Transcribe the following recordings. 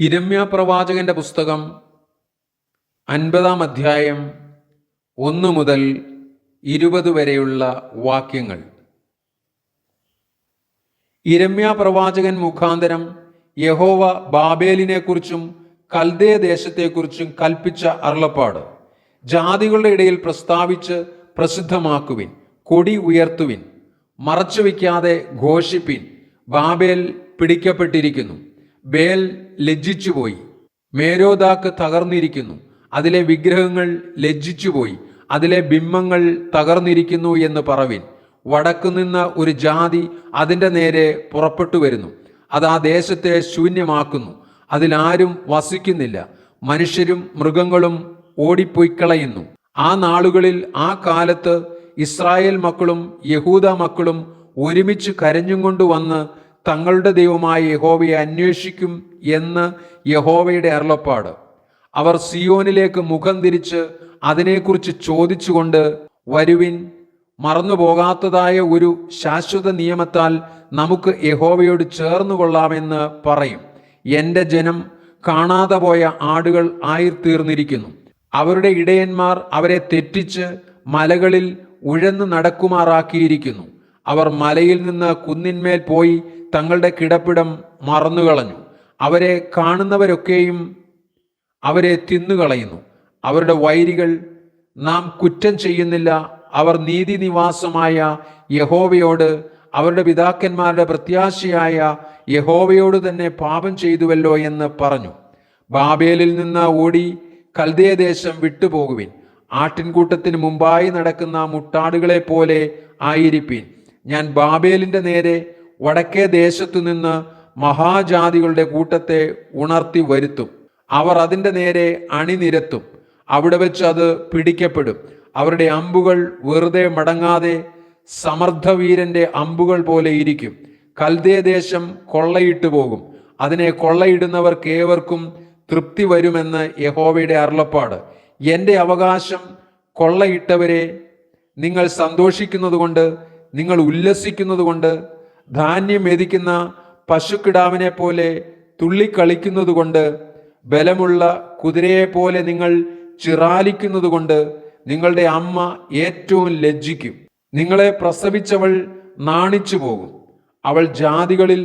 യിരെമ്യാ പ്രവാചകന്റെ പുസ്തകം 50-ാം അധ്യായം 1 മുതൽ 20 വരെയുള്ള വാക്യങ്ങൾ. യിരെമ്യാ പ്രവാചകൻ മുഖാന്തരം യഹോവ ബാബേലിനെക്കുറിച്ചും കൽദേ ദേശത്തെക്കുറിച്ചും കൽപ്പിച്ച അരുളപ്പാട്. ജാതികളുടെ ഇടയിൽ പ്രസ്താവിച്ച് പ്രസിദ്ധമാക്കുവിൻ, കൊടി ഉയർത്തുവിൻ, മറച്ചുവെക്കാതെ ഘോഷിപ്പിൻ. ബാബേൽ പിടിക്കപ്പെട്ടിരിക്കുന്നു, ബേൽ ലജ്ജിച്ചുപോയി, മേരോദാക്ക് തകർന്നിരിക്കുന്നു, അതിലെ വിഗ്രഹങ്ങൾ ലജ്ജിച്ചുപോയി, അതിലെ ബിംബങ്ങൾ തകർന്നിരിക്കുന്നു എന്ന് പറവിൻ. വടക്കുനിന്ന് ഒരു ജാതി അതിൻ്റെ നേരെ പുറപ്പെട്ടു വരുന്നു, അത് ആ ദേശത്തെ ശൂന്യമാക്കുന്നു, അതിലാരും വസിക്കുന്നില്ല, മനുഷ്യരും മൃഗങ്ങളും ഓടിപ്പോയിക്കളയുന്നു. ആ നാളുകളിൽ, ആ കാലത്ത് ഇസ്രായേൽ മക്കളും യഹൂദ മക്കളും ഒരുമിച്ച് കരഞ്ഞും കൊണ്ടുവന്ന് തങ്ങളുടെ ദൈവമായ യഹോവയെ അന്വേഷിക്കും എന്ന് യഹോവയുടെ അരുളപ്പാട്. അവർ സിയോനിലേക്ക് മുഖം തിരിച്ച് അതിനെക്കുറിച്ച് ചോദിച്ചുകൊണ്ട്, വരുവിൻ, മറന്നുപോകാത്തതായ ഒരു ശാശ്വത നിയമത്താൽ നമുക്ക് യഹോവയോട് ചേർന്നുകൊള്ളാമെന്ന് പറയും. എൻ്റെ ജനം കാണാതെ പോയ ആടുകൾ ആയിത്തീർന്നിരിക്കുന്നു. അവരുടെ ഇടയന്മാർ അവരെ തെറ്റിച്ച് മലകളിൽ ഉഴന്നു നടക്കുമാറാക്കിയിരിക്കുന്നു. അവർ മലയിൽ നിന്ന് കുന്നിന്മേൽ പോയി തങ്ങളുടെ കിടപ്പിടം മറന്നുകളഞ്ഞു. അവരെ കാണുന്നവരൊക്കെയും അവരെ തിന്നുകളയുന്നു. അവരുടെ വൈരികൾ, നാം കുറ്റം ചെയ്യുന്നില്ല, അവർ നീതിനിവാസമായ യഹോവയോട്, അവരുടെ പിതാക്കന്മാരുടെ പ്രത്യാശയായ യഹോവയോട് തന്നെ പാപം ചെയ്തുവല്ലോ എന്ന് പറഞ്ഞു. ബാബേലിൽ നിന്ന് ഓടി കൽദേ ദേശം വിട്ടുപോകുവിൻ. ആട്ടിൻകൂട്ടത്തിന് മുമ്പായി നടക്കുന്ന മുട്ടാടുകളെ പോലെ ആയിരിപ്പീൻ. ഞാൻ ബാബേലിന്റെ നേരെ വടക്കേ ദേശത്തു നിന്ന് മഹാജാതികളുടെ കൂട്ടത്തെ ഉണർത്തി വരുത്തും. അവർ അതിൻ്റെ നേരെ അണിനിരത്തും. അവിടെ വെച്ച് അത് പിടിക്കപ്പെടും. അവരുടെ അമ്പുകൾ വെറുതെ മടങ്ങാതെ സമർത്ഥവീരന്റെ അമ്പുകൾ പോലെ ഇരിക്കും. കൽദേ ദേശം കൊള്ളയിട്ടു പോകും. അതിനെ കൊള്ളയിടുന്നവർക്ക് ഏവർക്കും തൃപ്തി വരുമെന്ന് യഹോവയുടെ അരുളപ്പാട്. എൻ്റെ അവകാശം കൊള്ളയിട്ടവരെ, നിങ്ങൾ സന്തോഷിക്കുന്നതുകൊണ്ട്, നിങ്ങൾ ഉല്ലസിക്കുന്നതുകൊണ്ട്, ധാന്യം മെതിക്കുന്ന പശുക്കിടാവിനെ പോലെ തുള്ളിക്കളിക്കുന്നതുകൊണ്ട്, ബലമുള്ള കുതിരയെപ്പോലെ നിങ്ങൾ ചിറാലിക്കുന്നതുകൊണ്ട് നിങ്ങളുടെ അമ്മ ഏറ്റവും ലജ്ജിക്കും. നിങ്ങളെ പ്രസവിച്ചവൾ നാണിച്ചു പോകും. അവൾ ജാതികളിൽ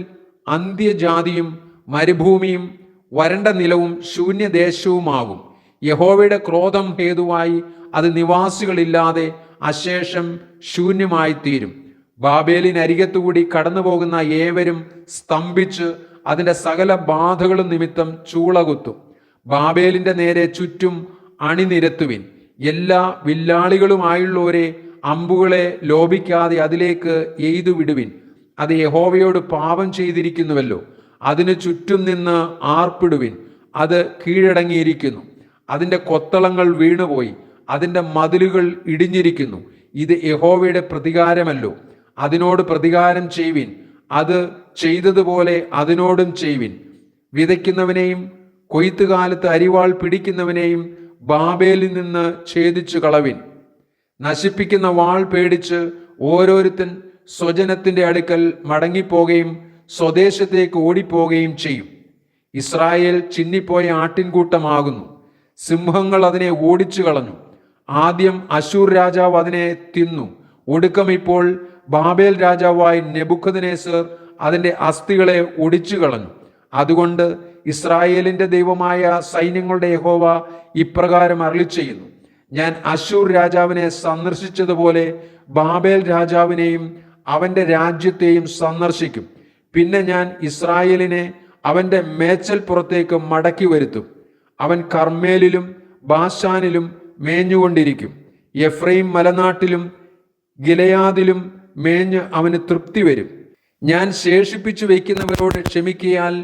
അന്ത്യജാതിയും മരുഭൂമിയും വരണ്ട നിലവും ശൂന്യദേശവുമാകും. യഹോവയുടെ ക്രോധം ഹേതുവായി അത് നിവാസികളില്ലാതെ അശേഷം ശൂന്യമായിത്തീരും. ബാബേലിനരികത്തുകൂടി കടന്നു പോകുന്ന ഏവരും സ്തംഭിച്ച് അതിൻ്റെ സകല ബാധകളും നിമിത്തം ചൂളകുത്തും. ബാബേലിന്റെ നേരെ ചുറ്റും അണിനിരത്തുവിൻ. എല്ലാ വില്ലാളികളുമായുള്ളവരെ, അമ്പുകളെ ലോപിക്കാതെ അതിലേക്ക് എയ്തു വിടുവിൻ. അത് യഹോവയോട് പാപം ചെയ്തിരിക്കുന്നുവല്ലോ. അതിനു ചുറ്റും നിന്ന് ആർപ്പിടുവിൻ. അത് കീഴടങ്ങിയിരിക്കുന്നു. അതിൻ്റെ കൊത്തളങ്ങൾ വീണുപോയി, അതിൻ്റെ മതിലുകൾ ഇടിഞ്ഞിരിക്കുന്നു. ഇത് യഹോവയുടെ പ്രതികാരമല്ലോ. അതിനോട് പ്രതികാരം ചെയ്വിൻ. അത് ചെയ്തതുപോലെ അതിനോടും ചെയ്വിൻ. വിതയ്ക്കുന്നവനെയും കൊയ്ത്തുകാലത്ത് അരിവാൾ പിടിക്കുന്നവനെയും ബാബേലിൽ നിന്ന് ഛേദിച്ചു കളവിൻ. നശിപ്പിക്കുന്ന വാൾ പേടിച്ച് ഓരോരുത്തൻ സ്വജനത്തിന്റെ അടുക്കൽ മടങ്ങിപ്പോകുകയും സ്വദേശത്തേക്ക് ഓടിപ്പോകുകയും ചെയ്യും. ഇസ്രായേൽ ചിന്നിപ്പോയ ആട്ടിൻകൂട്ടമാകുന്നു. സിംഹങ്ങൾ അതിനെ ഓടിച്ചു കളഞ്ഞു. ആദ്യം അശൂർ രാജാവ് അതിനെ തിന്നു. ഒടുക്കം ഇപ്പോൾ ബാബേൽ രാജാവായ നെബൂഖദ്നേസർ അതിൻ്റെ അസ്ഥികളെ ഒടിച്ചു കളഞ്ഞു. അതുകൊണ്ട് ഇസ്രായേലിന്റെ ദൈവമായ സൈന്യങ്ങളുടെ യഹോവ ഇപ്രകാരം അരുളിച്ചെയ്യുന്നു: ഞാൻ അശൂർ രാജാവിനെ സന്ദർശിച്ചതുപോലെ ബാബേൽ രാജാവിനെയും അവന്റെ രാജ്യത്തെയും സന്ദർശിക്കും. പിന്നെ ഞാൻ ഇസ്രായേലിനെ അവന്റെ മേച്ചൽപ്പുറത്തേക്ക് മടക്കി വരുത്തും. അവൻ കർമ്മേലിലും ബാശാനിലും മേഞ്ഞുകൊണ്ടിരിക്കും. എഫ്രൈം മലനാട്ടിലും ഗിലെയാദിലും മേഞ്ഞ് അവന് തൃപ്തി വരും. ഞാൻ ശേഷിപ്പിച്ചു വയ്ക്കുന്നവരോട് ക്ഷമിക്കയാൽ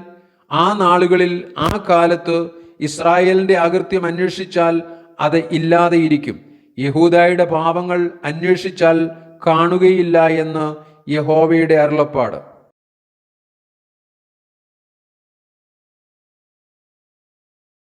ആ നാളുകളിൽ, ആ കാലത്ത് ഇസ്രായേലിന്റെ അകൃത്യം അന്വേഷിച്ചാൽ അത് ഇല്ലാതെയിരിക്കും. യഹൂദായുടെ പാപങ്ങൾ അന്വേഷിച്ചാൽ കാണുകയില്ല എന്ന് യഹോവയുടെ അരുളപ്പാട്.